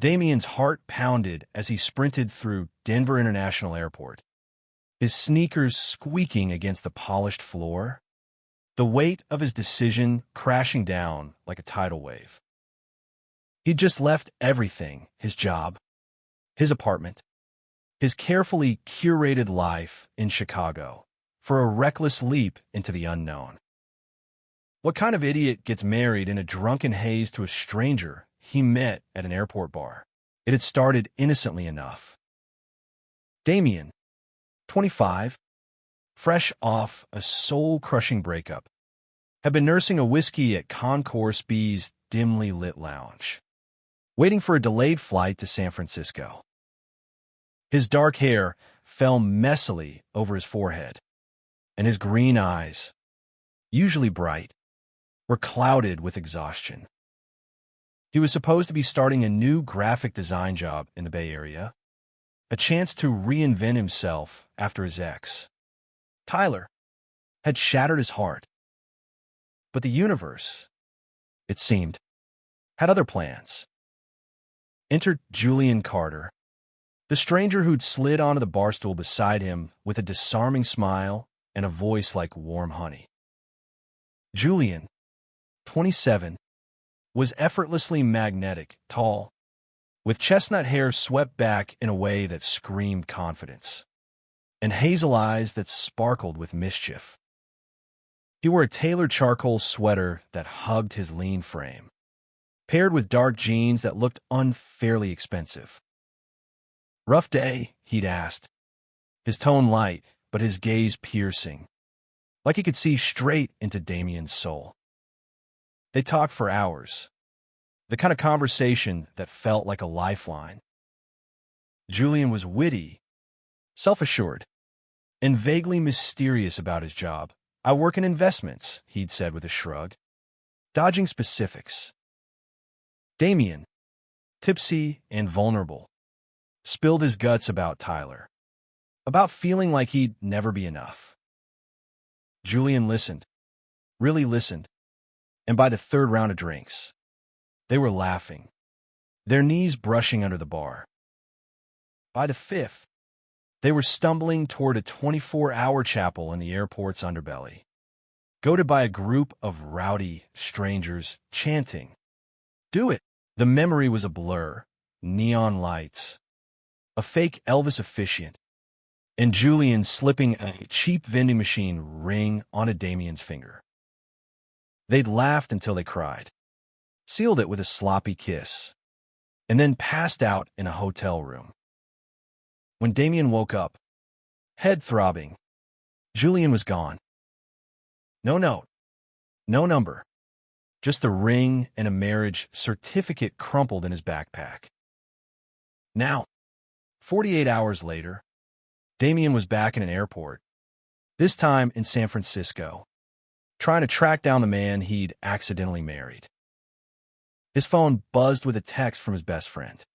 Damien's heart pounded as he sprinted through Denver International Airport, his sneakers squeaking against the polished floor, the weight of his decision crashing down like a tidal wave. He'd just left everything, his job, his apartment, his carefully curated life in Chicago, for a reckless leap into the unknown. What kind of idiot gets married in a drunken haze to a stranger he met at an airport bar? It had started innocently enough. Damien, 25, fresh off a soul-crushing breakup, had been nursing a whiskey at Concourse B's dimly lit lounge, waiting for a delayed flight to San Francisco. His dark hair fell messily over his forehead, and his green eyes, usually bright, were clouded with exhaustion. He was supposed to be starting a new graphic design job in the Bay Area, a chance to reinvent himself after his ex, Tyler, had shattered his heart. But the universe, it seemed, had other plans. Enter Julian Carter, the stranger who'd slid onto the bar stool beside him with a disarming smile and a voice like warm honey. Julian, 27, was effortlessly magnetic, tall, with chestnut hair swept back in a way that screamed confidence, and hazel eyes that sparkled with mischief. He wore a tailored charcoal sweater that hugged his lean frame, paired with dark jeans that looked unfairly expensive. "Rough day?" he'd asked, his tone light but his gaze piercing, like he could see straight into Damien's soul. They talked for hours, the kind of conversation that felt like a lifeline. Julian was witty, self-assured, and vaguely mysterious about his job. "I work in investments," he'd said with a shrug, dodging specifics. Damien, tipsy and vulnerable, spilled his guts about Tyler, about feeling like he'd never be enough. Julian listened, really listened, and by the third round of drinks, they were laughing, their knees brushing under the bar. By the fifth, they were stumbling toward a 24-hour chapel in the airport's underbelly, goaded by a group of rowdy strangers chanting, "Do it!" The memory was a blur, neon lights, a fake Elvis officiant, and Julian slipping a cheap vending machine ring onto Damien's finger. They'd laughed until they cried, sealed it with a sloppy kiss, and then passed out in a hotel room. When Damien woke up, head throbbing, Julian was gone. No note, no number, just the ring and a marriage certificate crumpled in his backpack. Now, 48 hours later, Damien was back in an airport, this time in San Francisco, trying to track down the man he'd accidentally married. His phone buzzed with a text from his best friend.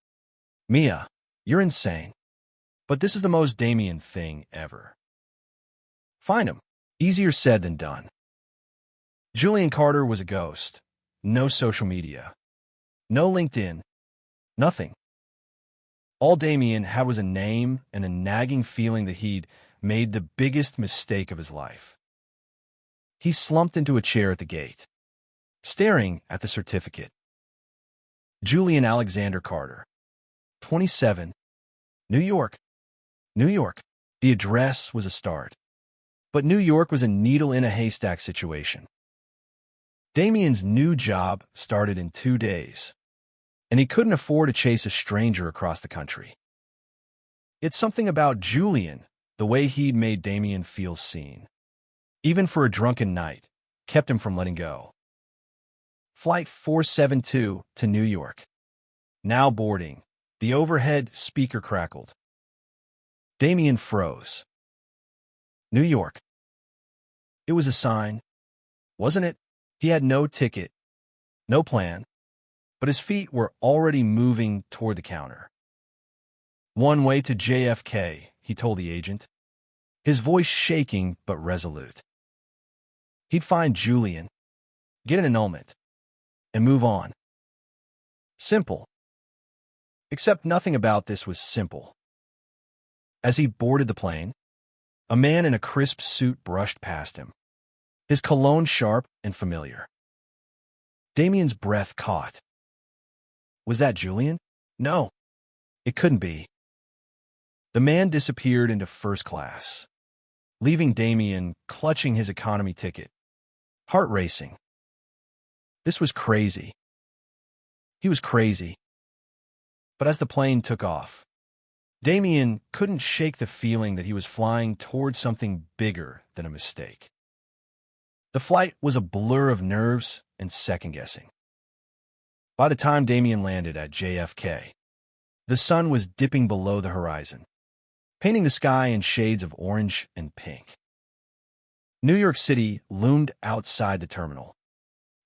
"Mia, you're insane. But this is the most Damien thing ever." Find him. Easier said than done. Julian Carter was a ghost. No social media. No LinkedIn. Nothing. All Damien had was a name and a nagging feeling that he'd made the biggest mistake of his life. He slumped into a chair at the gate, staring at the certificate. Julian Alexander Carter, 27, New York. New York. The address was a start, but New York was a needle in a haystack situation. Damien's new job started in 2 days, and he couldn't afford to chase a stranger across the country. It's something about Julian, the way he'd made Damien feel seen, even for a drunken night, kept him from letting go. Flight 472 to New York. Now boarding. The overhead speaker crackled. Damien froze. New York. It was a sign, wasn't it? He had no ticket, no plan, but his feet were already moving toward the counter. "One way to JFK," he told the agent, his voice shaking but resolute. He'd find Julian, get an annulment, and move on. Simple. Except nothing about this was simple. As he boarded the plane, a man in a crisp suit brushed past him, his cologne sharp and familiar. Damien's breath caught. Was that Julian? No, it couldn't be. The man disappeared into first class, leaving Damien clutching his economy ticket, heart racing. This was crazy. He was crazy. But as the plane took off, Damien couldn't shake the feeling that he was flying towards something bigger than a mistake. The flight was a blur of nerves and second-guessing. By the time Damien landed at JFK, the sun was dipping below the horizon, painting the sky in shades of orange and pink. New York City loomed outside the terminal,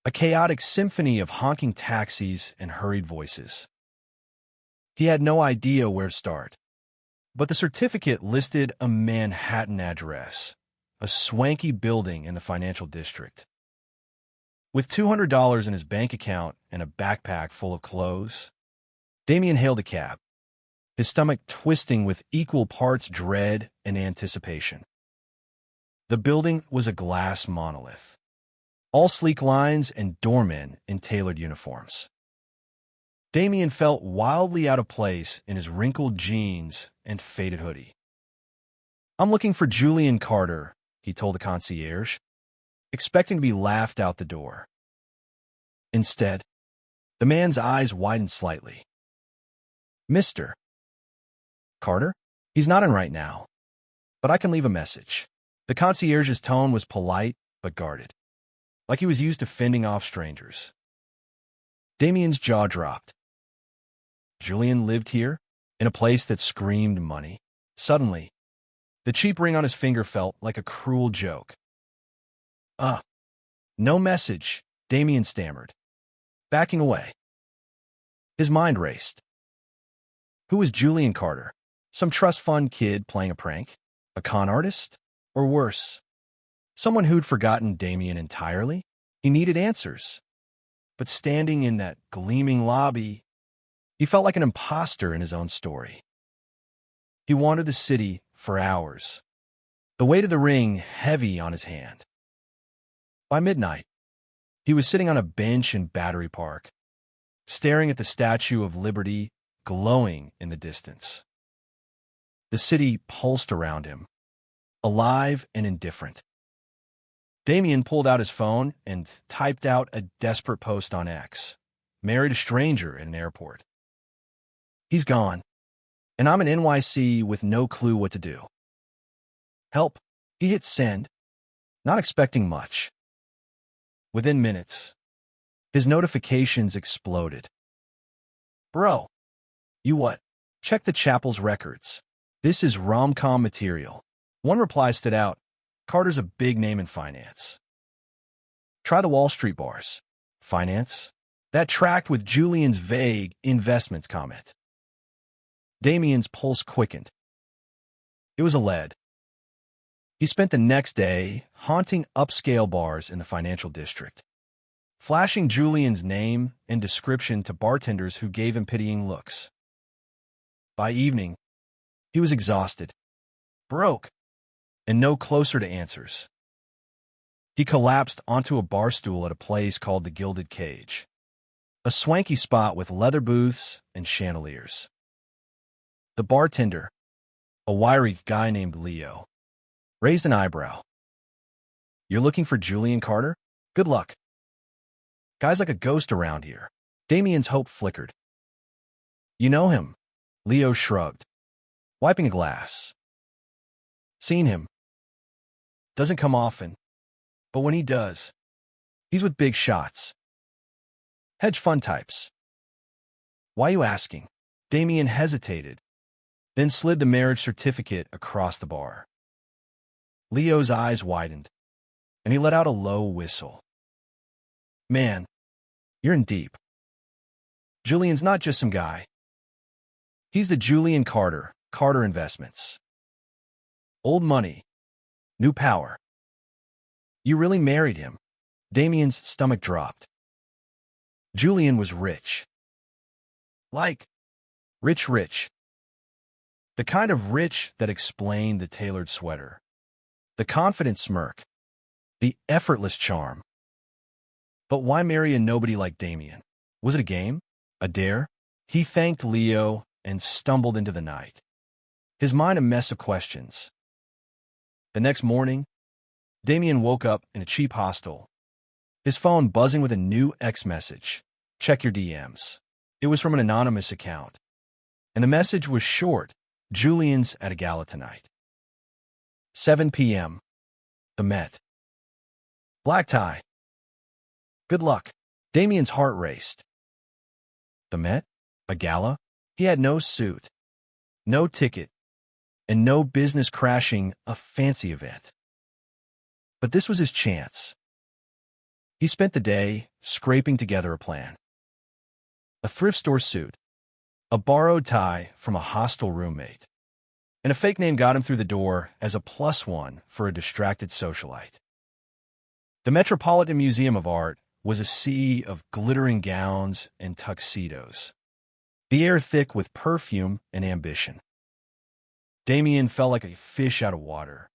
a chaotic symphony of honking taxis and hurried voices. He had no idea where to start, but the certificate listed a Manhattan address, a swanky building in the financial district. With $200 in his bank account and a backpack full of clothes, Damien hailed a cab, his stomach twisting with equal parts dread and anticipation. The building was a glass monolith, all sleek lines and doormen in tailored uniforms. Damien felt wildly out of place in his wrinkled jeans and faded hoodie. "I'm looking for Julian Carter," he told the concierge, expecting to be laughed out the door. Instead, the man's eyes widened slightly. "Mr. Carter? He's not in right now, but I can leave a message." The concierge's tone was polite but guarded, like he was used to fending off strangers. Damien's jaw dropped. Julian lived here, in a place that screamed money. Suddenly, the cheap ring on his finger felt like a cruel joke. No message," Damien stammered, backing away. His mind raced. Who was Julian Carter? Some trust fund kid playing a prank? A con artist? Or worse, someone who'd forgotten Damien entirely? He needed answers. But standing in that gleaming lobby, he felt like an imposter in his own story. He wandered the city for hours, the weight of the ring heavy on his hand. By midnight, he was sitting on a bench in Battery Park, staring at the Statue of Liberty glowing in the distance. The city pulsed around him, alive and indifferent. Damien pulled out his phone and typed out a desperate post on X. Married a stranger in an airport. He's gone, and I'm in NYC with no clue what to do. Help. He hit send, not expecting much. Within minutes, his notifications exploded. Bro, you what? Check the chapel's records. This is rom-com material. One reply stood out. Carter's a big name in finance. Try the Wall Street bars. Finance? That tracked with Julian's vague investments comment. Damien's pulse quickened. It was a lead. He spent the next day haunting upscale bars in the financial district, flashing Julian's name and description to bartenders who gave him pitying looks. By evening, he was exhausted, broke, and no closer to answers. He collapsed onto a bar stool at a place called the Gilded Cage, a swanky spot with leather booths and chandeliers. The bartender, a wiry guy named Leo, raised an eyebrow. "You're looking for Julian Carter? Good luck. Guy's like a ghost around here." Damien's hope flickered. "You know him?" Leo shrugged, wiping a glass. "Seen him. Doesn't come often, but when he does, he's with big shots. Hedge fund types." "Why you asking?" Damien hesitated, then slid the marriage certificate across the bar. Leo's eyes widened, and he let out a low whistle. "Man, you're in deep. Julian's not just some guy. He's the Julian Carter, Carter Investments. Old money, new power. You really married him." Damien's stomach dropped. Julian was rich. Like Rich, rich. The kind of rich that explained the tailored sweater, the confident smirk, the effortless charm. But why marry a nobody like Damien? Was it a game? A dare? He thanked Leo and stumbled into the night, his mind a mess of questions. The next morning, Damien woke up in a cheap hostel, his phone buzzing with a new X message. Check your DMs. It was from an anonymous account, and the message was short. Julian's at a gala tonight. 7 p.m. The Met. Black tie. Good luck. Damien's heart raced. The Met? A gala? He had no suit, no ticket, and no business crashing a fancy event. But this was his chance. He spent the day scraping together a plan. A thrift store suit, a borrowed tie from a hostile roommate, and a fake name got him through the door as a +1 for a distracted socialite. The Metropolitan Museum of Art was a sea of glittering gowns and tuxedos, the air thick with perfume and ambition. Damien felt like a fish out of water,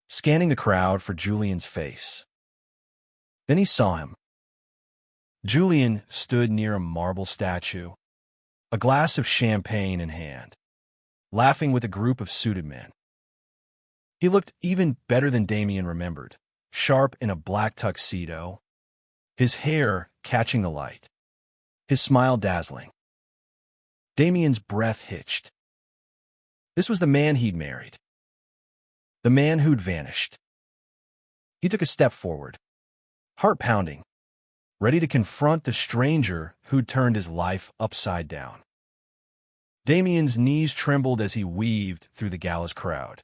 scanning the crowd for Julian's face. Then he saw him. Julian stood near a marble statue, a glass of champagne in hand, laughing with a group of suited men. He looked even better than Damien remembered, sharp in a black tuxedo, his hair catching the light, his smile dazzling. Damien's breath hitched. This was the man he'd married, the man who'd vanished. He took a step forward, heart pounding, ready to confront the stranger who'd turned his life upside down. Damien's knees trembled as he weaved through the gala's crowd,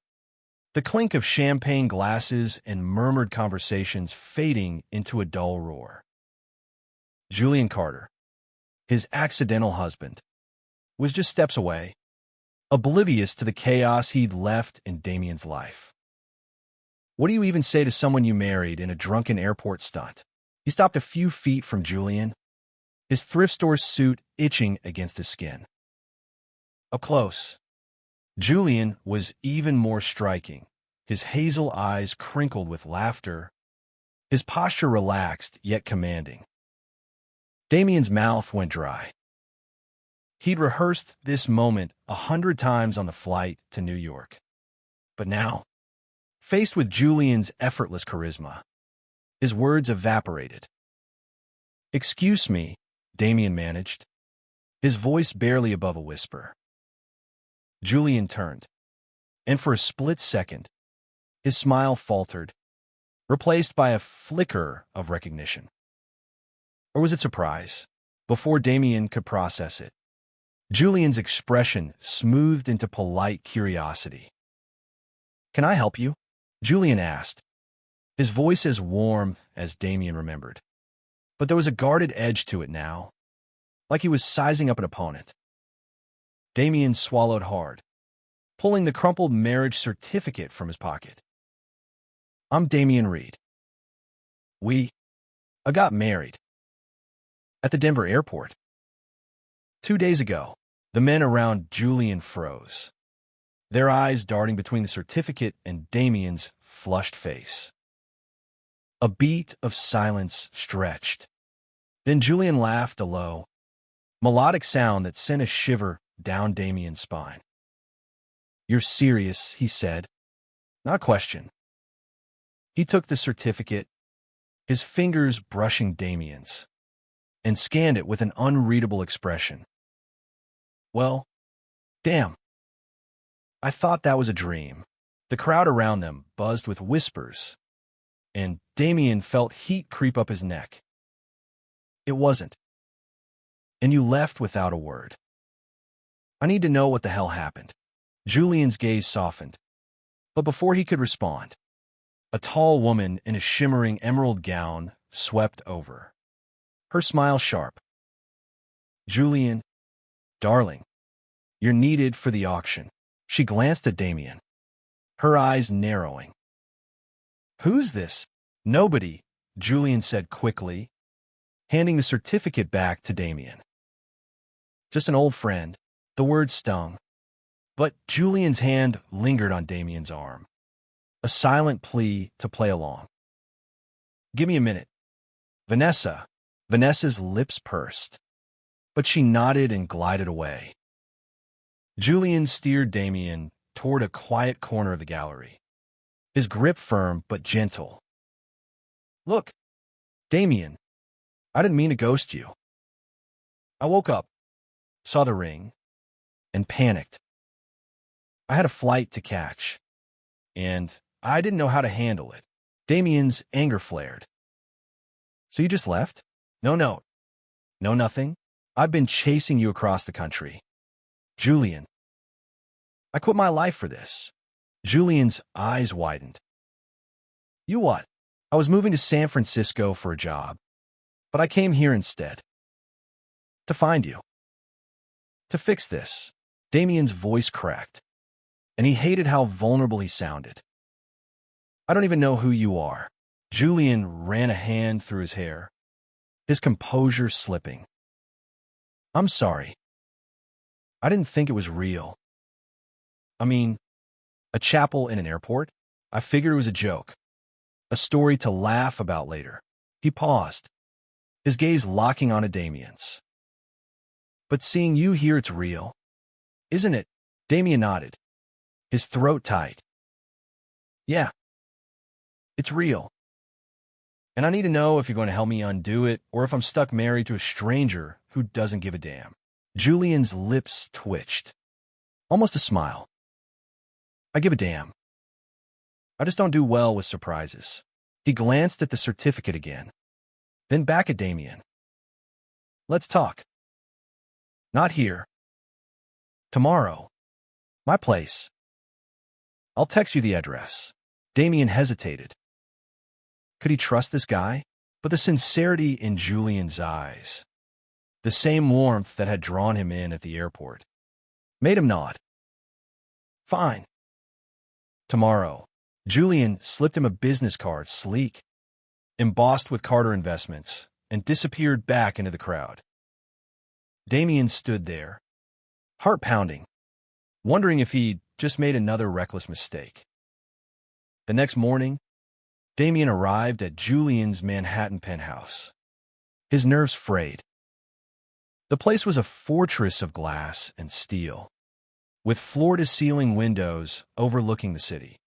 the clink of champagne glasses and murmured conversations fading into a dull roar. Julian Carter, his accidental husband, was just steps away, oblivious to the chaos he'd left in Damien's life. What do you even say to someone you married in a drunken airport stunt? He stopped a few feet from Julian, his thrift store suit itching against his skin. Up close, Julian was even more striking, his hazel eyes crinkled with laughter, his posture relaxed yet commanding. Damien's mouth went dry. He'd rehearsed this moment 100 times on the flight to New York. But now, faced with Julian's effortless charisma, his words evaporated. "Excuse me," Damien managed, his voice barely above a whisper. Julian turned, and for a split second, his smile faltered, replaced by a flicker of recognition. Or was it surprise? Before Damien could process it, Julian's expression smoothed into polite curiosity. "Can I help you?" Julian asked, his voice as warm as Damien remembered. But there was a guarded edge to it now, like he was sizing up an opponent. Damien swallowed hard, pulling the crumpled marriage certificate from his pocket. "I'm Damien Reed. I got married. At the Denver airport. 2 days ago." The men around Julian froze, their eyes darting between the certificate and Damien's flushed face. A beat of silence stretched. Then Julian laughed a low, melodic sound that sent a shiver down Damien's spine. "You're serious," he said. "Not question." He took the certificate, his fingers brushing Damien's, and scanned it with an unreadable expression. "Well, damn. I thought that was a dream." The crowd around them buzzed with whispers, and Damien felt heat creep up his neck. "It wasn't. And you left without a word." "I need to know what the hell happened." Julian's gaze softened, but before he could respond, a tall woman in a shimmering emerald gown swept over, her smile sharp. "Julian, darling, you're needed for the auction." She glanced at Damien, her eyes narrowing. "Who's this?" "Nobody," Julian said quickly, handing the certificate back to Damien. "Just an old friend. The word stung, but Julian's hand lingered on Damien's arm, a silent plea to play along. "Give me a minute." Vanessa's lips pursed, but she nodded and glided away. Julian steered Damien toward a quiet corner of the gallery, his grip firm but gentle. "Look, Damien, I didn't mean to ghost you." I woke up, saw the ring, and panicked. I had a flight to catch, and I didn't know how to handle it. Damien's anger flared. "So you just left?" No, nothing. I've been chasing you across the country." "Julian, I quit my life for this." Julian's eyes widened. "You what?" "I was moving to San Francisco for a job, but I came here instead. To find you. To fix this." Damien's voice cracked, and he hated how vulnerable he sounded. "I don't even know who you are." Julian ran a hand through his hair, his composure slipping. "I'm sorry. I didn't think it was real. I mean, a chapel in an airport? I figured it was a joke, a story to laugh about later." He paused, his gaze locking onto Damien's. "But seeing you here, it's real, isn't it?" Damien nodded, his throat tight. "Yeah, it's real. And I need to know if you're going to help me undo it, or if I'm stuck married to a stranger who doesn't give a damn." Julian's lips twitched, almost a smile. "I give a damn. I just don't do well with surprises." He glanced at the certificate again, then back at Damien. "Let's talk." "Not here. Tomorrow. My place. I'll text you the address." Damien hesitated. Could he trust this guy? But the sincerity in Julian's eyes, the same warmth that had drawn him in at the airport, made him nod. "Fine. Tomorrow." Julian slipped him a business card, sleek, embossed with Carter Investments, and disappeared back into the crowd. Damien stood there, heart pounding, wondering if he'd just made another reckless mistake. The next morning, Damien arrived at Julian's Manhattan penthouse, his nerves frayed. The place was a fortress of glass and steel, with floor-to-ceiling windows overlooking the city.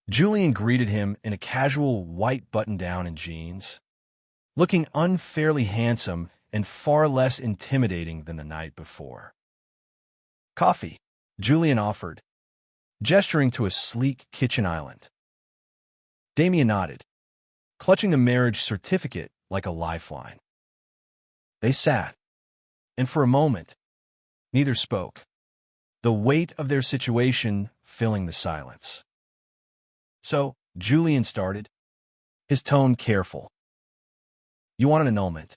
Julian greeted him in a casual white button-down and jeans, looking unfairly handsome and far less intimidating than the night before. "Coffee," Julian offered, gesturing to a sleek kitchen island. Damien nodded, clutching the marriage certificate like a lifeline. They sat, and for a moment, neither spoke, the weight of their situation filling the silence. "So," Julian started, his tone careful. "You want an annulment,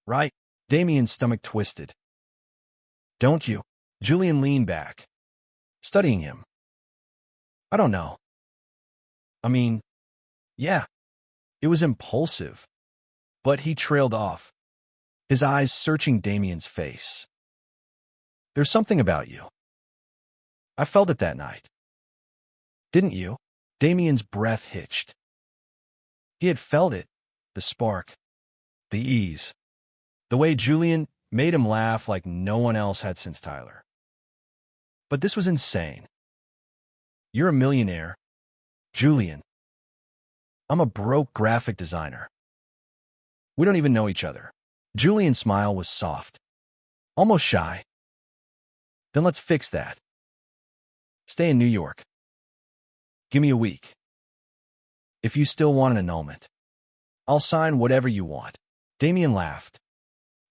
right?" Damien's stomach twisted. "Don't you?" Julian leaned back, studying him. "I don't know. I mean, yeah." It was impulsive, but he trailed off, his eyes searching Damien's face. "There's something about you. I felt it that night." "Didn't you?" Damien's breath hitched. He had felt it, the spark, the ease, the way Julian made him laugh like no one else had since Tyler. But this was insane. "You're a millionaire, Julian. I'm a broke graphic designer. We don't even know each other." Julian's smile was soft, almost shy. "Then let's fix that. Stay in New York. Give me a week. If you still want an annulment, I'll sign whatever you want." Damien laughed,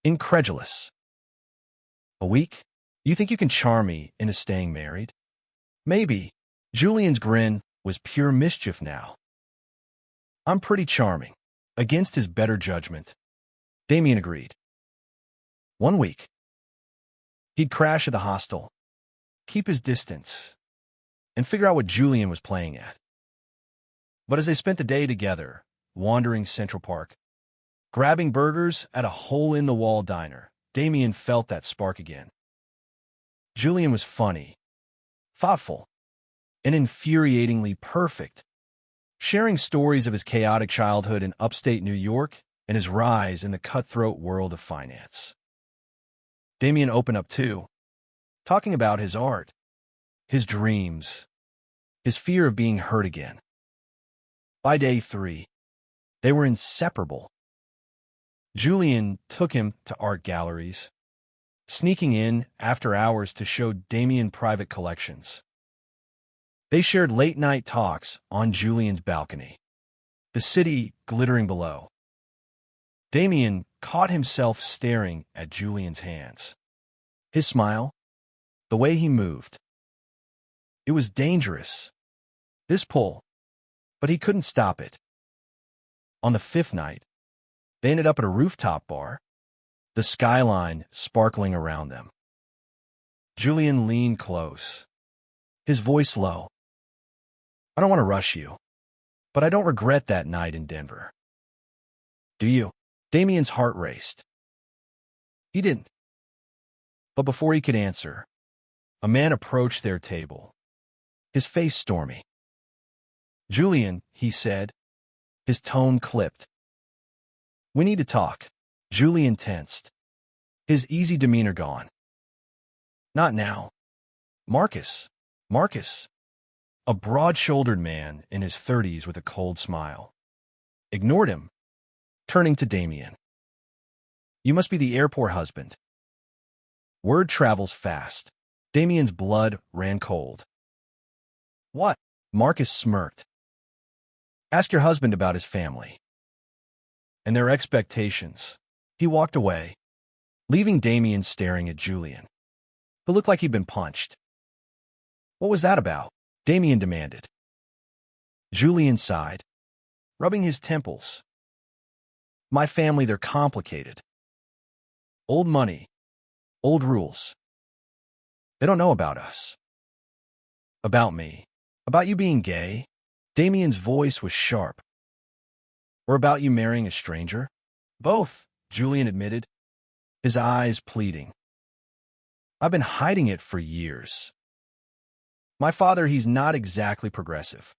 incredulous. "A week? You think you can charm me into staying married?" "Maybe." Julian's grin was pure mischief now. "I'm pretty charming." Against his better judgment, Damien agreed. 1 week. He'd crash at the hostel, keep his distance, and figure out what Julian was playing at. But as they spent the day together, wandering Central Park, grabbing burgers at a hole-in-the-wall diner, Damien felt that spark again. Julian was funny, thoughtful, and infuriatingly perfect, sharing stories of his chaotic childhood in upstate New York and his rise in the cutthroat world of finance. Damien opened up too, talking about his art, his dreams, his fear of being hurt again. By day 3, they were inseparable. Julian took him to art galleries, sneaking in after hours to show Damien private collections. They shared late-night talks on Julian's balcony, the city glittering below. Damien caught himself staring at Julian's hands. His smile, the way he moved. It was dangerous, this pull, but he couldn't stop it. On the 5th night, they ended up at a rooftop bar, the skyline sparkling around them. Julian leaned close, his voice low. "I don't want to rush you, but I don't regret that night in Denver." "Do you?" Damien's heart raced. He didn't. But before he could answer, a man approached their table, his face stormy. "Julian," he said, his tone clipped. "We need to talk." Julian tensed, his easy demeanor gone. "Not now." Marcus, a broad-shouldered man in his 30s with a cold smile, ignored him, turning to Damien. "You must be the airport husband." Word travels fast. Damien's blood ran cold. "What?" Marcus smirked. "Ask your husband about his family and their expectations." He walked away, leaving Damien staring at Julian, who looked like he'd been punched. "What was that about?" Damien demanded. Julian sighed, rubbing his temples. "My family, they're complicated. Old money, old rules. They don't know about us. About me. About you being gay?" Damien's voice was sharp. "Or about you marrying a stranger?" "Both," Julian admitted, his eyes pleading. "I've been hiding it for years. My father, he's not exactly progressive.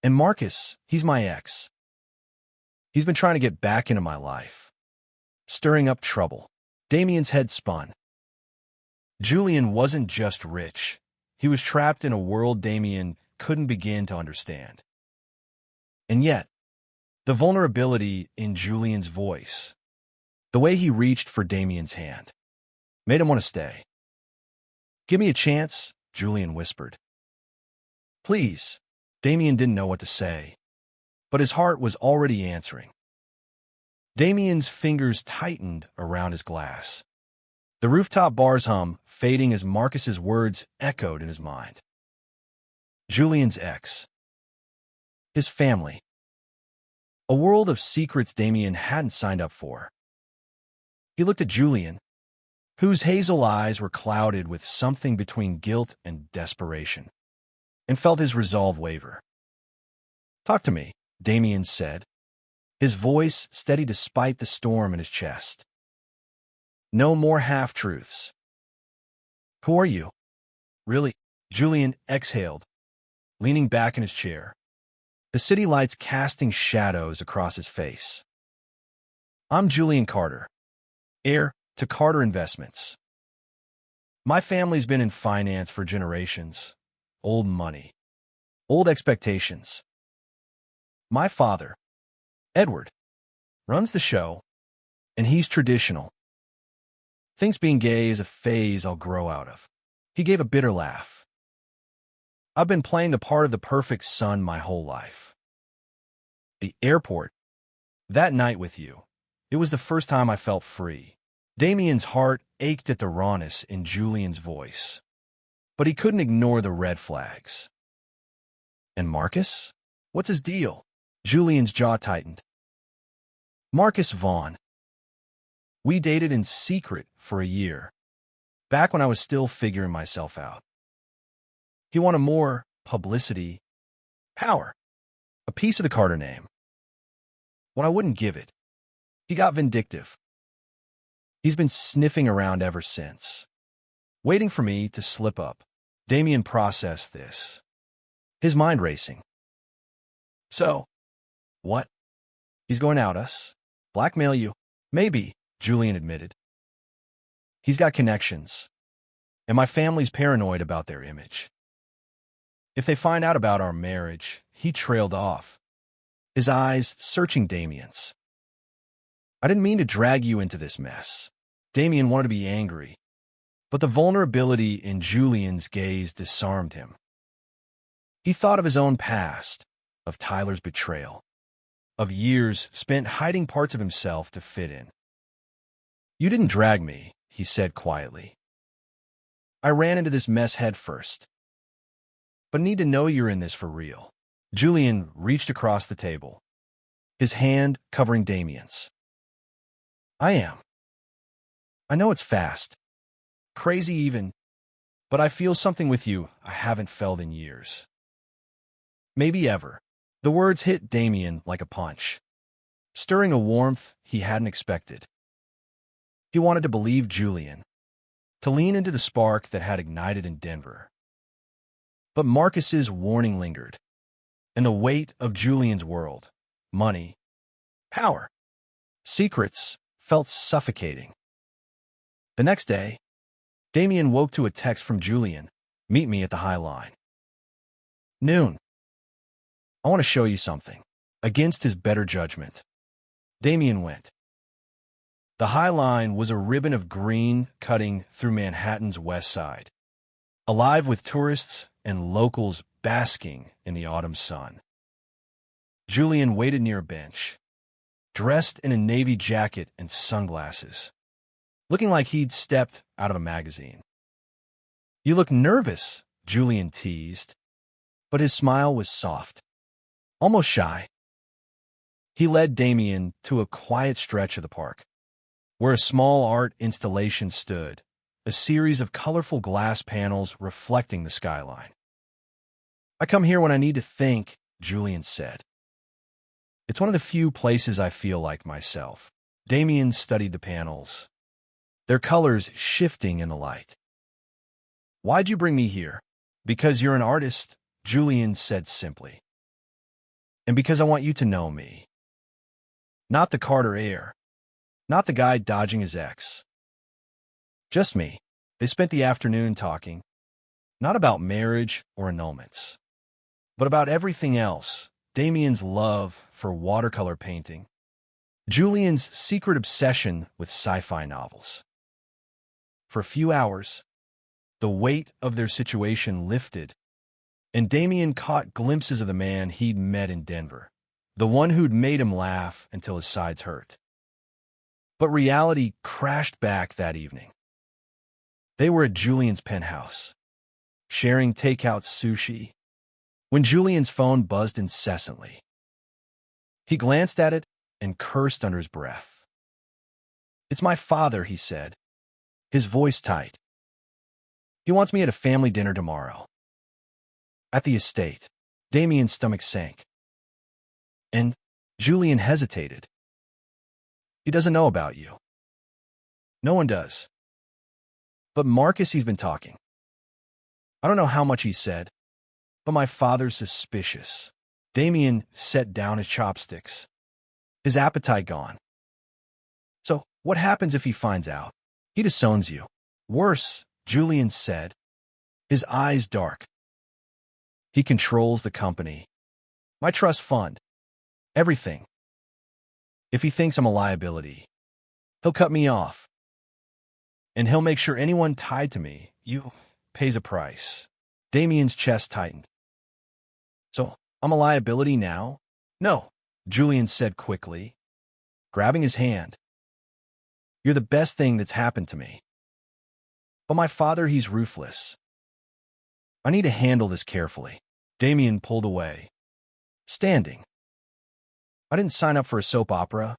And Marcus, he's my ex. He's been trying to get back into my life, stirring up trouble." Damien's head spun. Julian wasn't just rich. He was trapped in a world Damien couldn't begin to understand. And yet, the vulnerability in Julian's voice, the way he reached for Damien's hand, made him want to stay. "Give me a chance," Julian whispered. "Please." Damien didn't know what to say, but his heart was already answering. Damien's fingers tightened around his glass, the rooftop bar's hum fading as Marcus's words echoed in his mind. Julian's ex. His family. A world of secrets Damien hadn't signed up for. He looked at Julian, whose hazel eyes were clouded with something between guilt and desperation, and felt his resolve waver. "Talk to me," Damien said, his voice steady despite the storm in his chest. "No more half-truths." "Who are you?" "Really?" Julian exhaled, leaning back in his chair, the city lights casting shadows across his face. "I'm Julian Carter, heir to Carter Investments. My family's been in finance for generations. Old money, old expectations. My father, Edward, runs the show, and he's traditional. Thinks being gay is a phase I'll grow out of." He gave a bitter laugh. "I've been playing the part of the perfect son my whole life. The airport, that night with you, it was the first time I felt free." Damien's heart ached at the rawness in Julian's voice, but he couldn't ignore the red flags. "And Marcus? What's his deal?" Julian's jaw tightened. "Marcus Vaughn. We dated in secret for a year, back when I was still figuring myself out. He wanted more publicity, power, a piece of the Carter name. When I wouldn't give it, he got vindictive. He's been sniffing around ever since. waiting for me to slip up. Damien processed this, his mind racing. So, what? He's going out us? Blackmail you? Maybe, Julian admitted. He's got connections, and my family's paranoid about their image. If they find out about our marriage, he trailed off, his eyes searching Damien's. I didn't mean to drag you into this mess. Damien wanted to be angry, but the vulnerability in Julian's gaze disarmed him. He thought of his own past, of Tyler's betrayal, of years spent hiding parts of himself to fit in. You didn't drag me, he said quietly. I ran into this mess head first. But need to know you're in this for real. Julian reached across the table, his hand covering Damien's. I am. I know it's fast, crazy even, but I feel something with you I haven't felt in years. Maybe ever. The words hit Damien like a punch, stirring a warmth he hadn't expected. He wanted to believe Julian, to lean into the spark that had ignited in Denver. But Marcus's warning lingered, and the weight of Julian's world, money, power, secrets, felt suffocating. The next day, Damien woke to a text from Julian, "Meet me at the High Line. Noon. I want to show you something." Against his better judgment, Damien went. The High Line was a ribbon of green cutting through Manhattan's west side, alive with tourists and locals basking in the autumn sun. Julian waited near a bench, dressed in a navy jacket and sunglasses, looking like he'd stepped out of a magazine. "You look nervous," Julian teased, but his smile was soft, almost shy. He led Damien to a quiet stretch of the park, where a small art installation stood, a series of colorful glass panels reflecting the skyline. "I come here when I need to think," Julian said. "It's one of the few places I feel like myself." Damien studied the panels, their colors shifting in the light. "Why'd you bring me here?" "Because you're an artist," Julian said simply. "And because I want you to know me. Not the Carter heir, not the guy dodging his ex. Just me." They spent the afternoon talking, not about marriage or annulments, but about everything else: Damien's love for watercolor painting, Julian's secret obsession with sci-fi novels. For a few hours, the weight of their situation lifted, and Damien caught glimpses of the man he'd met in Denver, the one who'd made him laugh until his sides hurt. But reality crashed back that evening. They were at Julian's penthouse, sharing takeout sushi, when Julian's phone buzzed incessantly. He glanced at it and cursed under his breath. "It's my father," he said, his voice tight. "He wants me at a family dinner tomorrow. At the estate." Damien's stomach sank. "And," Julian hesitated, "he doesn't know about you." "No one does. But Marcus, he's been talking. I don't know how much he said, but my father's suspicious." Damien set down his chopsticks, his appetite gone. "So, what happens if he finds out?" "He disowns you." "Worse," Julian said, his eyes dark. "He controls the company, my trust fund, everything. If he thinks I'm a liability, he'll cut me off. And he'll make sure anyone tied to me, pays a price." Damien's chest tightened. "So, I'm a liability now?" "No," Julian said quickly, grabbing his hand. "You're the best thing that's happened to me. But my father, he's ruthless. I need to handle this carefully." Damien pulled away, standing. "I didn't sign up for a soap opera,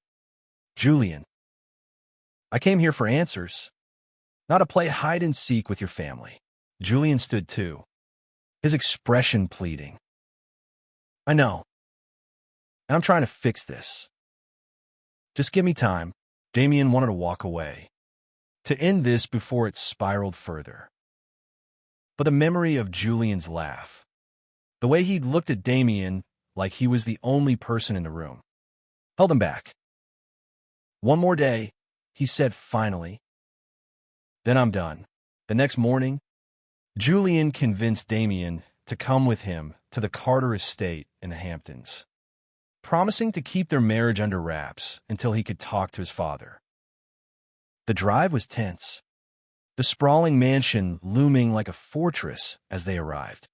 Julian. I came here for answers, not to play hide-and-seek with your family." Julian stood too, his expression pleading. "I know, and I'm trying to fix this. Just give me time." Damien wanted to walk away, to end this before it spiraled further. but the memory of Julian's laugh, the way he'd looked at Damien like he was the only person in the room, held him back. "One more day," he said finally. "Then I'm done." The next morning, Julian convinced Damien to come with him to the Carter estate in the Hamptons, promising to keep their marriage under wraps until he could talk to his father. The drive was tense, the sprawling mansion looming like a fortress as they arrived.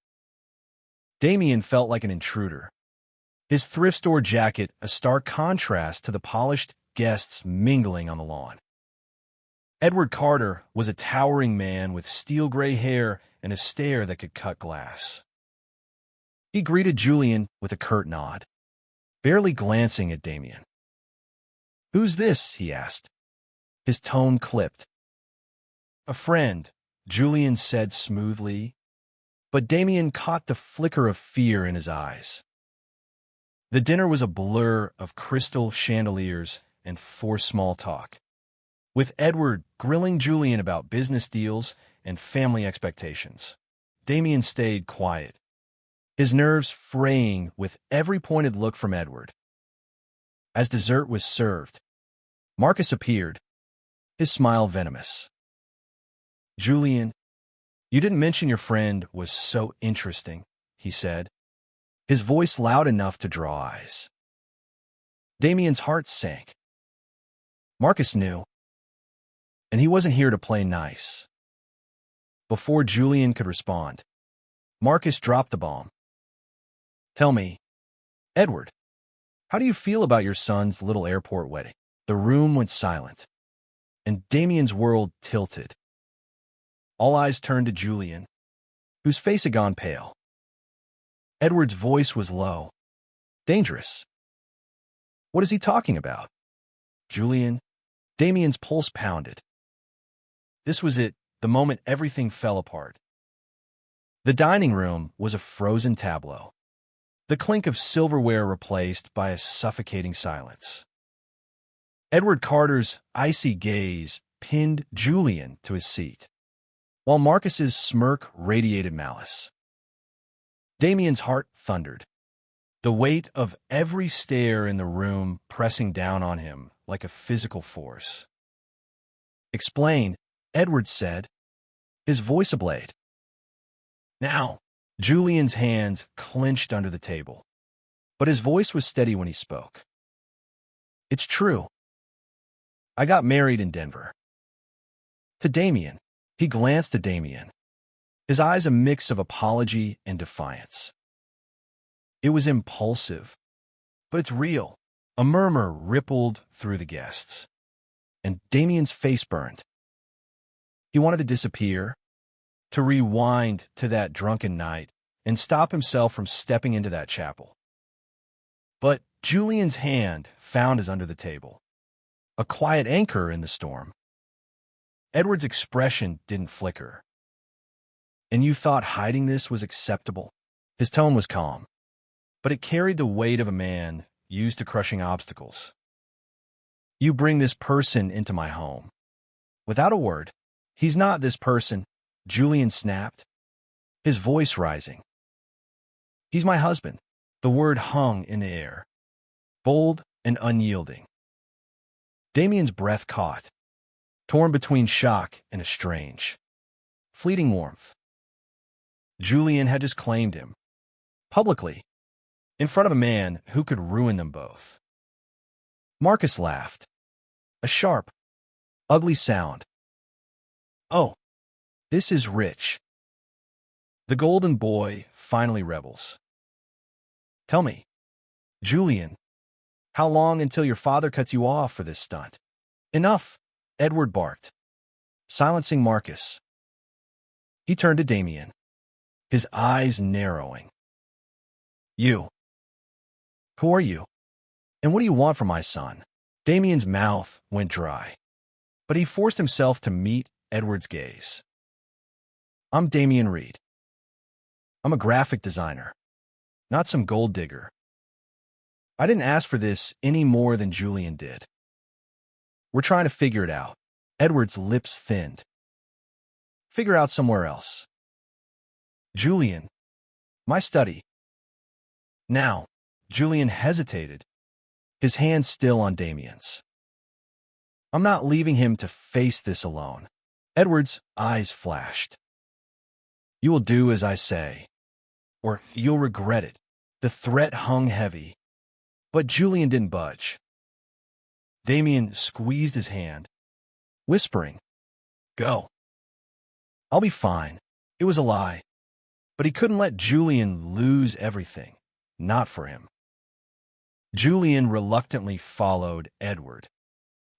Damien felt like an intruder, his thrift store jacket a stark contrast to the polished guests mingling on the lawn. Edward Carter was a towering man with steel-gray hair and a stare that could cut glass. He greeted Julian with a curt nod, barely glancing at Damien. "Who's this?" he asked. His tone clipped. "A friend," Julian said smoothly, but Damien caught the flicker of fear in his eyes. The dinner was a blur of crystal chandeliers and forced small talk, with Edward grilling Julian about business deals and family expectations. Damien stayed quiet, his nerves fraying with every pointed look from Edward. As dessert was served, Marcus appeared, his smile venomous. "Julian, you didn't mention your friend was so interesting," he said, his voice loud enough to draw eyes. Damien's heart sank. Marcus knew, and he wasn't here to play nice. Before Julian could respond, Marcus dropped the bomb. "Tell me, Edward, how do you feel about your son's little airport wedding?" The room went silent, and Damien's world tilted. All eyes turned to Julian, whose face had gone pale. Edward's voice was low. "Dangerous? What is he talking about?" "Julian," Damien's pulse pounded. This was it, the moment everything fell apart. The dining room was a frozen tableau, the clink of silverware replaced by a suffocating silence. Edward Carter's icy gaze pinned Julian to his seat, while Marcus's smirk radiated malice. Damien's heart thundered, the weight of every stare in the room pressing down on him like a physical force. "Explain," Edward said, his voice ablaze. "Now." Julian's hands clenched under the table, but his voice was steady when he spoke. "It's true. I got married in Denver." To Damien, he glanced at Damien, his eyes a mix of apology and defiance. "It was impulsive, but it's real." A murmur rippled through the guests, and Damien's face burned. He wanted to disappear, to rewind to that drunken night and stop himself from stepping into that chapel. But Julian's hand found his under the table, a quiet anchor in the storm. Edward's expression didn't flicker. "And you thought hiding this was acceptable?" His tone was calm, but it carried the weight of a man used to crushing obstacles. "You bring this person into my home without a word." "He's not this person," Julian snapped, his voice rising. "He's my husband." The word hung in the air, bold and unyielding. Damien's breath caught, torn between shock and a strange, fleeting warmth. Julian had just claimed him, publicly, in front of a man who could ruin them both. Marcus laughed, a sharp, ugly sound. "Oh, this is rich." The golden boy finally rebels. "Tell me, Julian, how long until your father cuts you off for this stunt?" "Enough," Edward barked, silencing Marcus. He turned to Damien, his eyes narrowing. "You. Who are you? And what do you want from my son?" Damien's mouth went dry, but he forced himself to meet Edward's gaze. "I'm Damien Reed. I'm a graphic designer, not some gold digger. I didn't ask for this any more than Julian did. We're trying to figure it out." Edward's lips thinned. "Figure out somewhere else." Julian, my study. Now, Julian hesitated, his hand still on Damien's. I'm not leaving him to face this alone. Edward's eyes flashed. You will do as I say, or you'll regret it. The threat hung heavy, but Julian didn't budge. Damien squeezed his hand, whispering, Go. I'll be fine. It was a lie. But he couldn't let Julian lose everything. Not for him. Julian reluctantly followed Edward,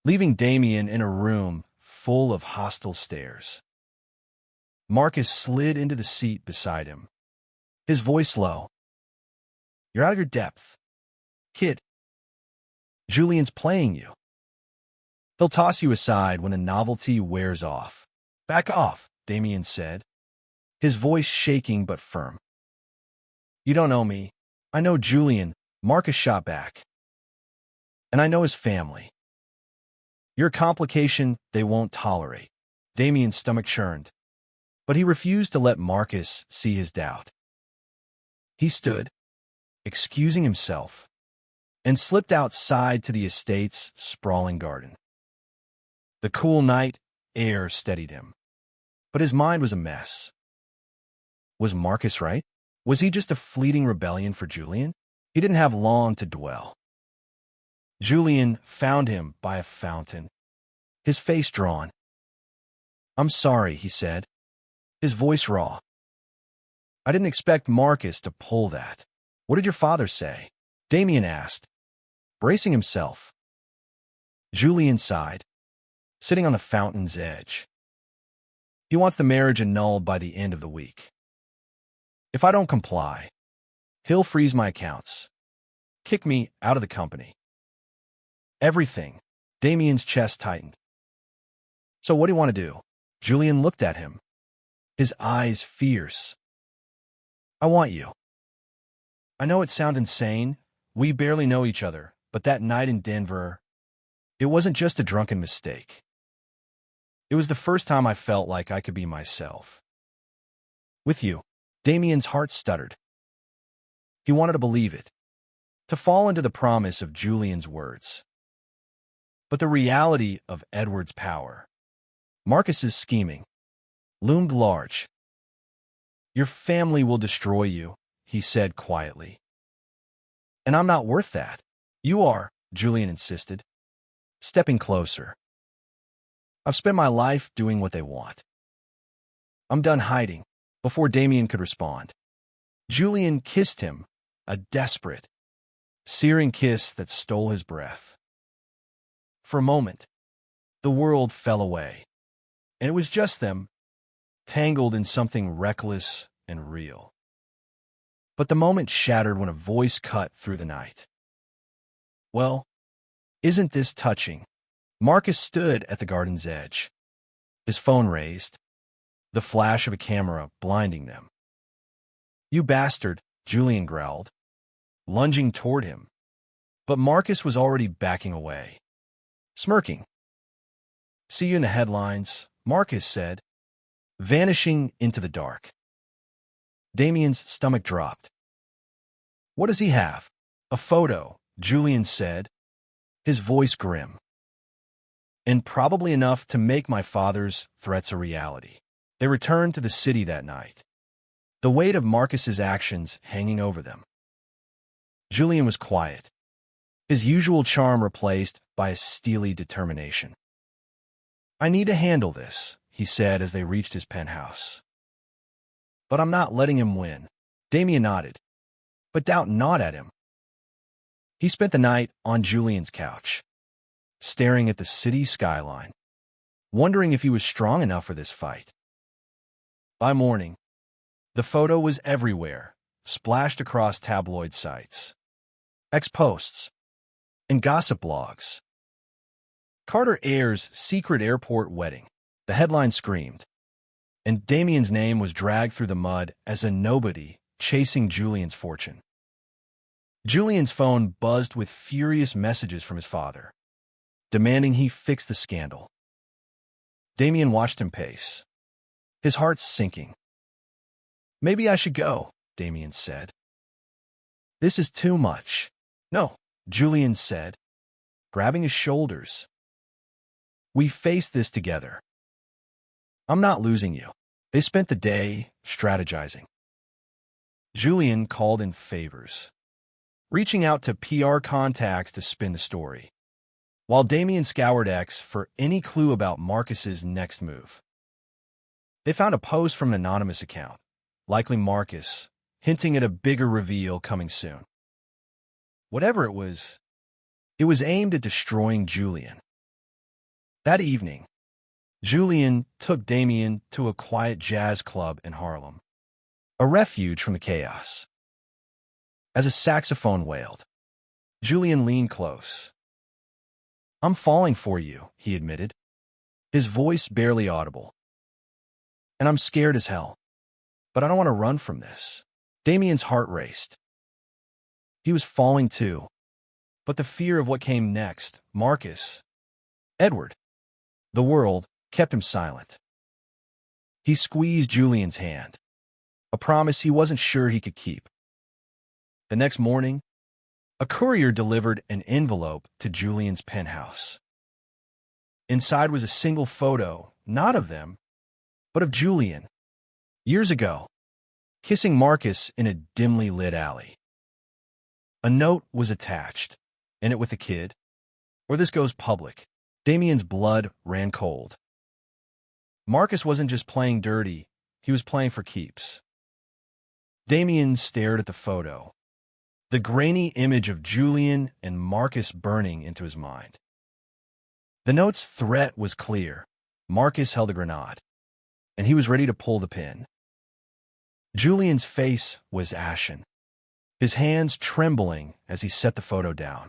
leaving Damien in a room full of hostile stares. Marcus slid into the seat beside him, his voice low. You're out of your depth. Kid, Julian's playing you. He'll toss you aside when the novelty wears off. Back off, Damien said, his voice shaking but firm. You don't know me. I know Julian, Marcus shot back. And I know his family. You're a complication they won't tolerate. Damien's stomach churned, but he refused to let Marcus see his doubt. He stood, excusing himself, and slipped outside to the estate's sprawling garden. The cool night air steadied him, but his mind was a mess. Was Marcus right? Was he just a fleeting rebellion for Julian? He didn't have long to dwell. Julian found him by a fountain, his face drawn. I'm sorry, he said, his voice raw. I didn't expect Marcus to pull that. What did your father say? Damien asked, bracing himself. Julian sighed, sitting on the fountain's edge. He wants the marriage annulled by the end of the week. If I don't comply, he'll freeze my accounts, kick me out of the company. Everything. Damien's chest tightened. So what do you want to do? Julian looked at him, his eyes fierce. I want you. I know it sounds insane. We barely know each other, but that night in Denver, it wasn't just a drunken mistake. It was the first time I felt like I could be myself. With you. Damien's heart stuttered. He wanted to believe it, to fall into the promise of Julian's words. But the reality of Edward's power, Marcus's scheming, loomed large. Your family will destroy you, he said quietly. And I'm not worth that. You are, Julian insisted, stepping closer. I've spent my life doing what they want. I'm done hiding. Before Damien could respond, Julian kissed him, a desperate, searing kiss that stole his breath. For a moment, the world fell away, and it was just them, tangled in something reckless and real. But the moment shattered when a voice cut through the night. Well, isn't this touching? Marcus stood at the garden's edge, his phone raised, the flash of a camera blinding them. You bastard, Julian growled, lunging toward him. But Marcus was already backing away, smirking. See you in the headlines, Marcus said, vanishing into the dark. Damien's stomach dropped. What does he have? A photo, Julian said, his voice grim. And probably enough to make my father's threats a reality. They returned to the city that night, the weight of Marcus's actions hanging over them. Julian was quiet, his usual charm replaced by a steely determination. I need to handle this, he said as they reached his penthouse. But I'm not letting him win. Damien nodded, but doubt not at him. He spent the night on Julian's couch, staring at the city skyline, wondering if he was strong enough for this fight. By morning, the photo was everywhere, splashed across tabloid sites, ex-posts, and gossip blogs. Carter Ayers' secret airport wedding, the headline screamed, and Damien's name was dragged through the mud as a nobody chasing Julian's fortune. Julian's phone buzzed with furious messages from his father, demanding he fix the scandal. Damien watched him pace, his heart sinking. Maybe I should go, Damien said. This is too much. No, Julian said, grabbing his shoulders. We face this together. I'm not losing you. They spent the day strategizing. Julian called in favors, reaching out to PR contacts to spin the story, while Damien scoured X for any clue about Marcus's next move. They found a post from an anonymous account, likely Marcus, hinting at a bigger reveal coming soon. Whatever it was aimed at destroying Julian. That evening, Julian took Damien to a quiet jazz club in Harlem, a refuge from the chaos. As a saxophone wailed, Julian leaned close. I'm falling for you, he admitted, his voice barely audible. And I'm scared as hell, but I don't want to run from this. Damien's heart raced. He was falling too, but the fear of what came next, Marcus, Edward, the world, kept him silent. He squeezed Julian's hand, a promise he wasn't sure he could keep. The next morning, a courier delivered an envelope to Julian's penthouse. Inside was a single photo, not of them, but of Julian, years ago, kissing Marcus in a dimly lit alley. A note was attached, in it with a kid, or this goes public. Damien's blood ran cold. Marcus wasn't just playing dirty, he was playing for keeps. Damien stared at the photo, the grainy image of Julian and Marcus burning into his mind. The note's threat was clear. Marcus held a grenade, and he was ready to pull the pin. Julian's face was ashen, his hands trembling as he set the photo down.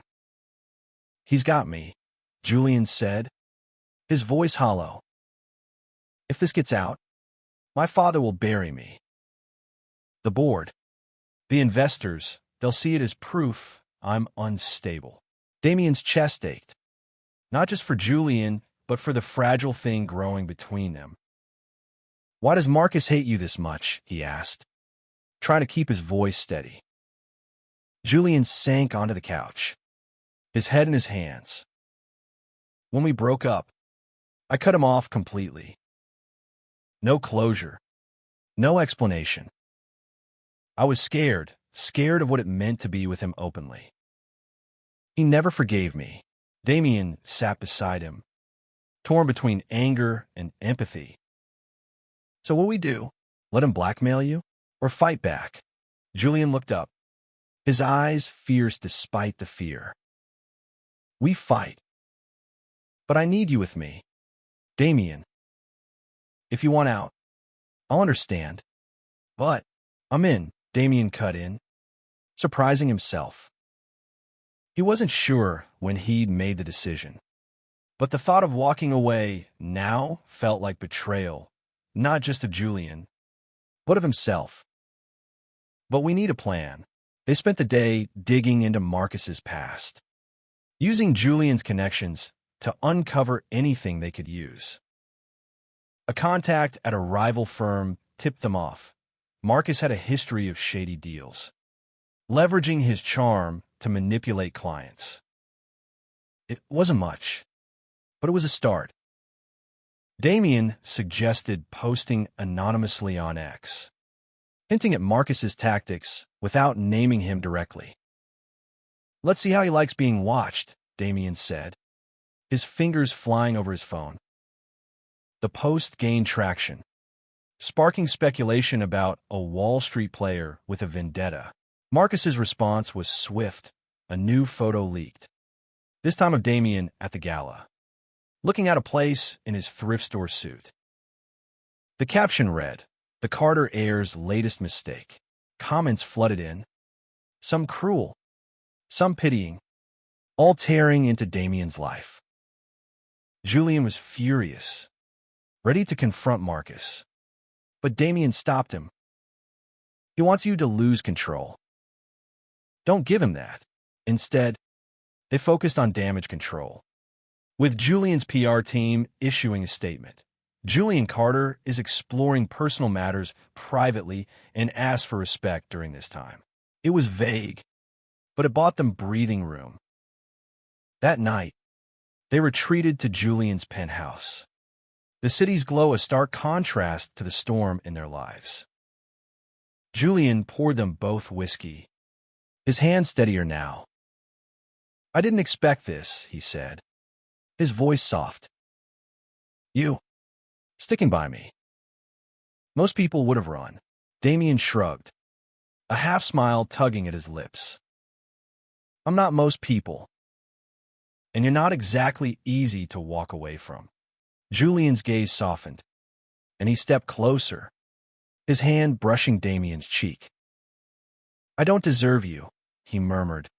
He's got me, Julian said, his voice hollow. If this gets out, my father will bury me. The board, the investors, they'll see it as proof I'm unstable. Damien's chest ached, not just for Julian, but for the fragile thing growing between them. Why does Marcus hate you this much? He asked, trying to keep his voice steady. Julian sank onto the couch, his head in his hands. When we broke up, I cut him off completely. No closure, no explanation. I was scared of what it meant to be with him openly. He never forgave me. Damien sat beside him, torn between anger and empathy. So what do we do? Let him blackmail you? Or fight back? Julian looked up, his eyes fierce despite the fear. We fight. But I need you with me. Damien. If you want out, I'll understand. But I'm in, Damien cut in, surprising himself. He wasn't sure when he'd made the decision, but the thought of walking away now felt like betrayal, not just of Julian, but of himself. But we need a plan. They spent the day digging into Marcus's past, using Julian's connections to uncover anything they could use. A contact at a rival firm tipped them off. Marcus had a history of shady deals, leveraging his charm to manipulate clients. It wasn't much, but it was a start. Damien suggested posting anonymously on X, hinting at Marcus's tactics without naming him directly. Let's see how he likes being watched, Damien said, his fingers flying over his phone. The post gained traction, sparking speculation about a Wall Street player with a vendetta. Marcus's response was swift. A new photo leaked, this time of Damien at the gala, looking out of place in his thrift store suit. The caption read, "The Carter heir's latest mistake." Comments flooded in, some cruel, some pitying, all tearing into Damien's life. Julian was furious, ready to confront Marcus. But Damien stopped him. He wants you to lose control. Don't give him that. Instead, they focused on damage control, with Julian's PR team issuing a statement. Julian Carter is exploring personal matters privately and asks for respect during this time. It was vague, but it bought them breathing room. That night, they retreated to Julian's penthouse. The city's glow a stark contrast to the storm in their lives. Julian poured them both whiskey, his hand steadier now. "I didn't expect this," he said, his voice soft. "You, sticking by me." Most people would have run. Damien shrugged, a half-smile tugging at his lips. "I'm not most people. And you're not exactly easy to walk away from." Julian's gaze softened, and he stepped closer, his hand brushing Damien's cheek. "I don't deserve you," he murmured,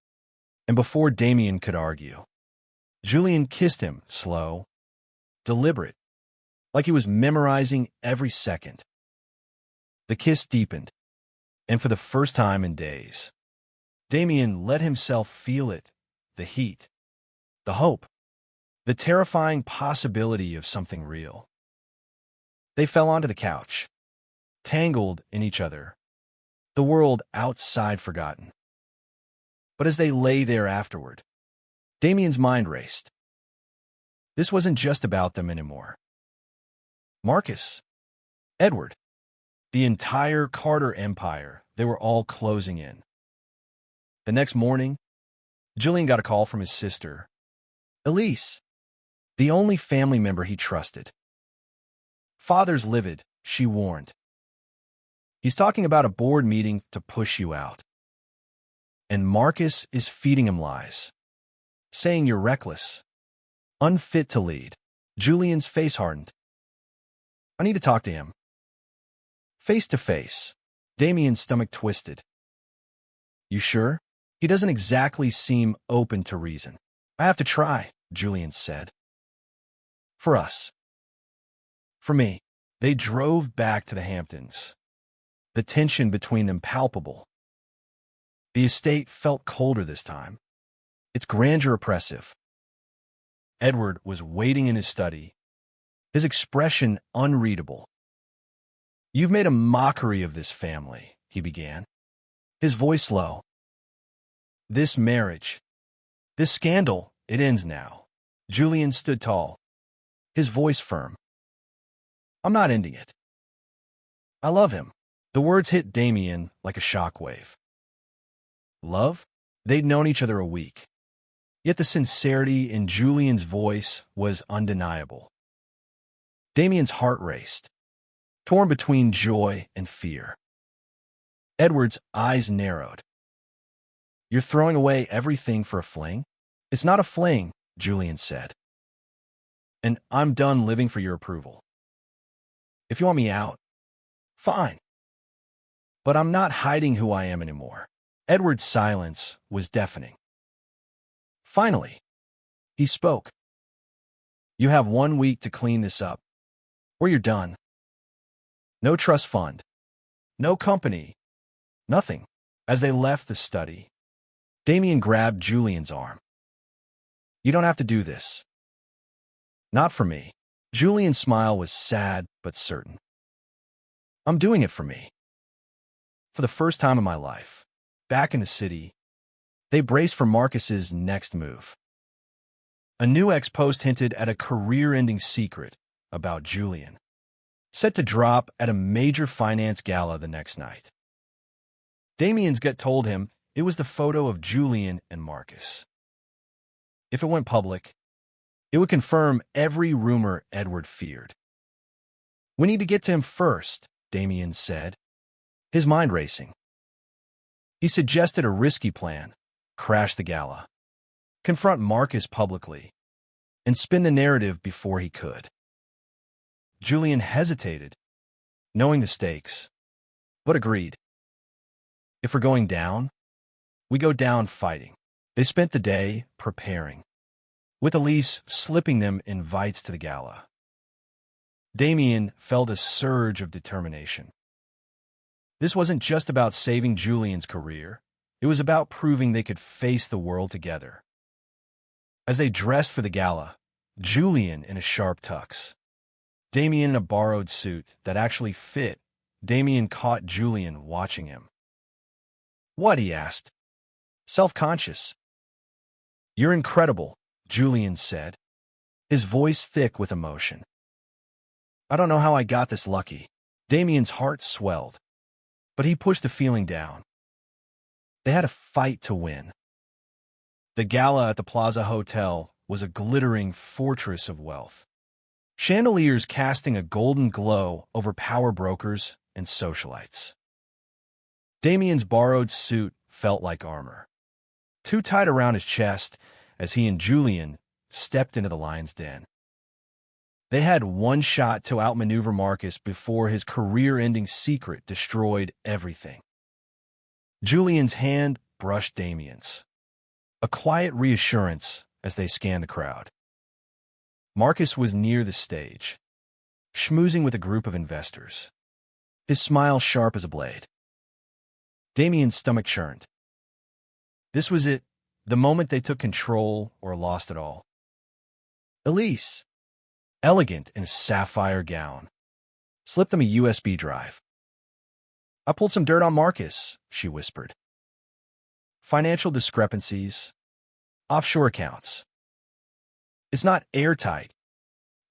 and before Damien could argue, Julian kissed him, slow, deliberate, like he was memorizing every second. The kiss deepened, and for the first time in days, Damien let himself feel it, the heat, the hope, the terrifying possibility of something real. They fell onto the couch, tangled in each other, the world outside forgotten. But as they lay there afterward, Damien's mind raced. This wasn't just about them anymore. Marcus, Edward, the entire Carter empire, they were all closing in. The next morning, Julian got a call from his sister, Elise, the only family member he trusted. "Father's livid," she warned. "He's talking about a board meeting to push you out. And Marcus is feeding him lies, saying you're reckless, unfit to lead." Julian's face hardened. "I need to talk to him." Face to face, Damien's stomach twisted. "You sure? He doesn't exactly seem open to reason." "I have to try," Julian said. "For us. For me." They drove back to the Hamptons, the tension between them palpable. The estate felt colder this time, its grandeur oppressive. Edward was waiting in his study, his expression unreadable. "You've made a mockery of this family," he began, his voice low. "This marriage, this scandal, it ends now." Julian stood tall, his voice firm. "I'm not ending it. I love him." The words hit Damien like a shockwave. Love? They'd known each other a week, yet the sincerity in Julian's voice was undeniable. Damien's heart raced, torn between joy and fear. Edward's eyes narrowed. "You're throwing away everything for a fling?" "It's not a fling," Julian said. "And I'm done living for your approval. If you want me out, fine. But I'm not hiding who I am anymore." Edward's silence was deafening. Finally, he spoke. "You have 1 week to clean this up, or you're done. No trust fund, no company, nothing." As they left the study, Damien grabbed Julian's arm. "You don't have to do this." "Not for me." Julian's smile was sad but certain. "I'm doing it for me." For the first time in my life, back in the city, they braced for Marcus's next move. A new ex-post hinted at a career-ending secret about Julian, set to drop at a major finance gala the next night. Damien's gut told him it was the photo of Julian and Marcus. If it went public, it would confirm every rumor Edward feared. "We need to get to him first," Damien said, his mind racing. He suggested a risky plan: crash the gala, confront Marcus publicly, and spin the narrative before he could. Julian hesitated, knowing the stakes, but agreed. "If we're going down, we go down fighting." They spent the day preparing, with Elise slipping them invites to the gala. Damien felt a surge of determination. This wasn't just about saving Julian's career. It was about proving they could face the world together. As they dressed for the gala, Julian in a sharp tux, Damien in a borrowed suit that actually fit. Damien caught Julian watching him. "What?" he asked, self-conscious. "You're incredible," Julian said, his voice thick with emotion. "I don't know how I got this lucky." Damien's heart swelled, but he pushed the feeling down. They had a fight to win. The gala at the Plaza Hotel was a glittering fortress of wealth. Chandeliers casting a golden glow over power brokers and socialites. Damien's borrowed suit felt like armor, too tight around his chest as he and Julian stepped into the lion's den. They had one shot to outmaneuver Marcus before his career-ending secret destroyed everything. Julian's hand brushed Damien's, a quiet reassurance as they scanned the crowd. Marcus was near the stage, schmoozing with a group of investors, his smile sharp as a blade. Damien's stomach churned. This was it, the moment they took control or lost it all. Elise, elegant in a sapphire gown, slipped them a USB drive. "I pulled some dirt on Marcus," she whispered. "Financial discrepancies, offshore accounts. It's not airtight,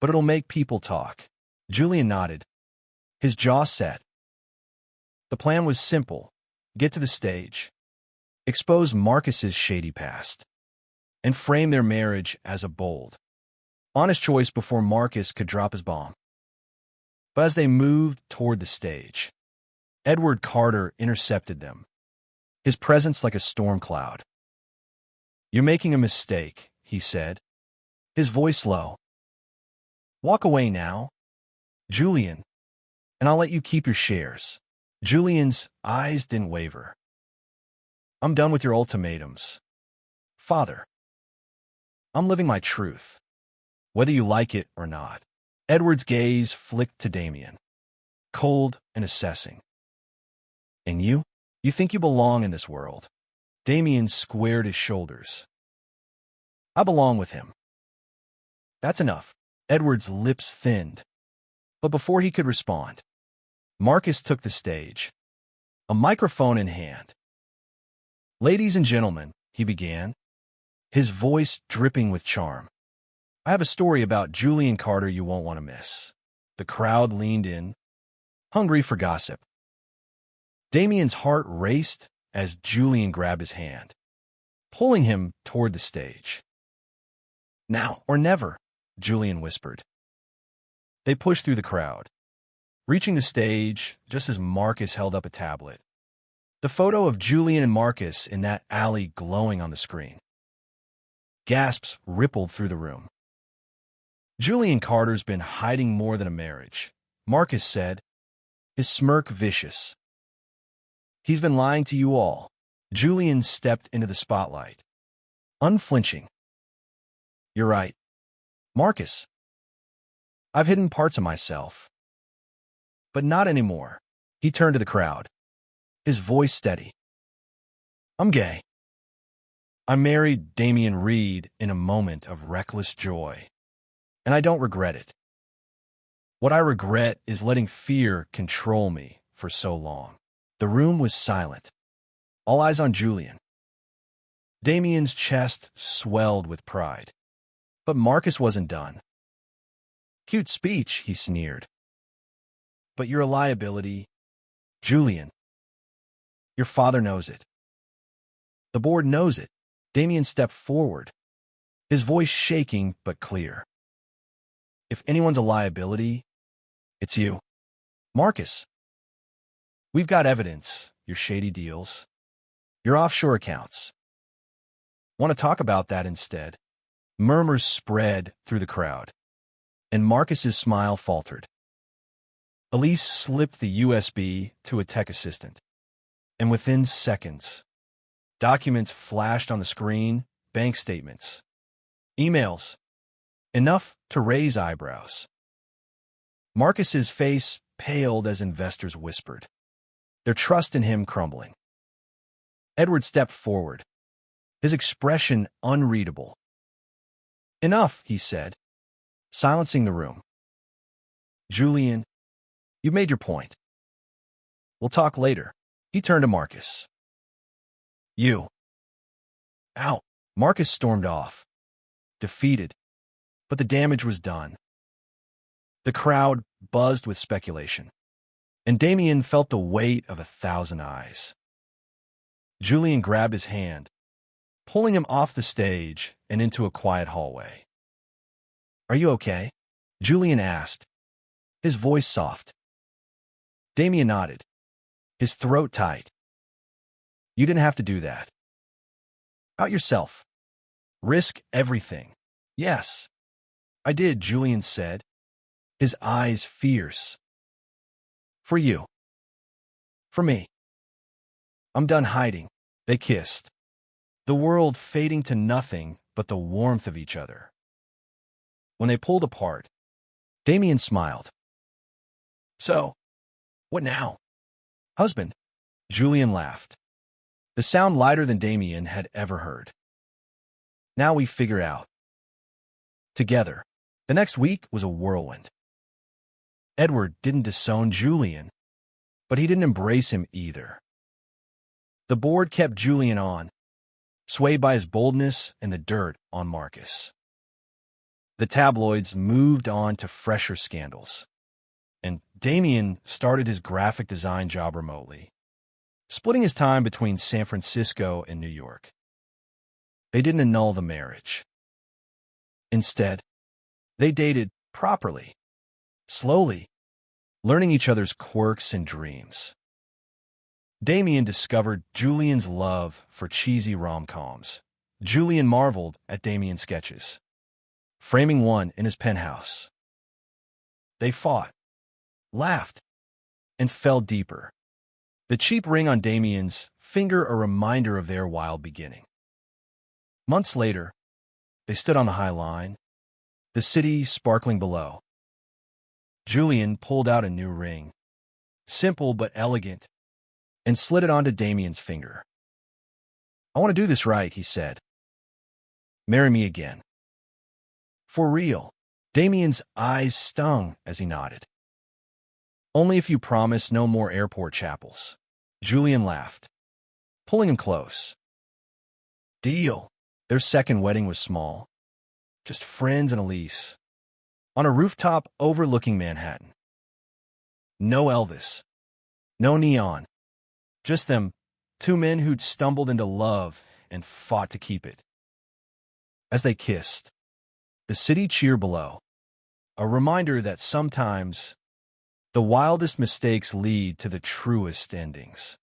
but it'll make people talk." Julian nodded, his jaw set. The plan was simple: get to the stage, expose Marcus's shady past, and frame their marriage as a bold, honest choice before Marcus could drop his bomb. But as they moved toward the stage, Edward Carter intercepted them, his presence like a storm cloud. "You're making a mistake," he said, his voice low. "Walk away now, Julian, and I'll let you keep your shares." Julian's eyes didn't waver. "I'm done with your ultimatums, Father. I'm living my truth, whether you like it or not." Edward's gaze flicked to Damien, cold and assessing. "And you? You think you belong in this world?" Damien squared his shoulders. "I belong with him." "That's enough." Edward's lips thinned, but before he could respond, Marcus took the stage, a microphone in hand. "Ladies and gentlemen," he began, his voice dripping with charm, "I have a story about Julian Carter you won't want to miss." The crowd leaned in, hungry for gossip. Damien's heart raced as Julian grabbed his hand, pulling him toward the stage. "Now or never," Julian whispered. They pushed through the crowd, reaching the stage just as Marcus held up a tablet, the photo of Julian and Marcus in that alley glowing on the screen. Gasps rippled through the room. "Julian Carter's been hiding more than a marriage," Marcus said, his smirk vicious. "He's been lying to you all." Julian stepped into the spotlight, unflinching. "You're right, Marcus. I've hidden parts of myself. But not anymore." He turned to the crowd, his voice steady. "I'm gay. I married Damien Reed in a moment of reckless joy, and I don't regret it. What I regret is letting fear control me for so long." The room was silent, all eyes on Julian. Damien's chest swelled with pride, but Marcus wasn't done. "Cute speech," he sneered. "But you're a liability, Julian. Your father knows it. The board knows it." Damien stepped forward, his voice shaking but clear. "If anyone's a liability, it's you, Marcus. We've got evidence, your shady deals, your offshore accounts. Want to talk about that instead?" Murmurs spread through the crowd, and Marcus's smile faltered. Elise slipped the USB to a tech assistant, and within seconds, documents flashed on the screen, bank statements, emails, enough to raise eyebrows. Marcus's face paled as investors whispered, their trust in him crumbling. Edward stepped forward, his expression unreadable. "Enough," he said, silencing the room. Julian, you made your point. We'll talk later. He turned to Marcus. You. Out. Marcus stormed off, defeated, but the damage was done. The crowd buzzed with speculation, and Damien felt the weight of 1,000 eyes. Julian grabbed his hand, pulling him off the stage and into a quiet hallway. Are you okay? Julian asked, his voice soft. Damien nodded, his throat tight. You didn't have to do that. Out yourself. Risk everything. Yes, I did, Julian said, his eyes fierce. For you. For me. I'm done hiding. They kissed, the world fading to nothing but the warmth of each other. When they pulled apart, Damien smiled. So, what now? Husband. Julian laughed, the sound lighter than Damien had ever heard. Now we figure out. Together. The next week was a whirlwind. Edward didn't disown Julian, but he didn't embrace him either. The board kept Julian on, swayed by his boldness and the dirt on Marcus. The tabloids moved on to fresher scandals, and Damien started his graphic design job remotely, splitting his time between San Francisco and New York. They didn't annul the marriage. Instead, they dated properly, slowly, learning each other's quirks and dreams. Damien discovered Julian's love for cheesy rom-coms. Julian marveled at Damien's sketches, framing one in his penthouse. They fought, laughed, and fell deeper, the cheap ring on Damien's finger a reminder of their wild beginning. Months later, they stood on the High Line, the city sparkling below. Julian pulled out a new ring, simple but elegant, and slid it onto Damien's finger. I want to do this right, he said. Marry me again. For real. Damien's eyes stung as he nodded. Only if you promise no more airport chapels. Julian laughed, pulling him close. Deal. Their second wedding was small, just friends and Elise, on a rooftop overlooking Manhattan. No Elvis, no neon, just them, two men who'd stumbled into love and fought to keep it. As they kissed, the city cheered below, a reminder that sometimes the wildest mistakes lead to the truest endings.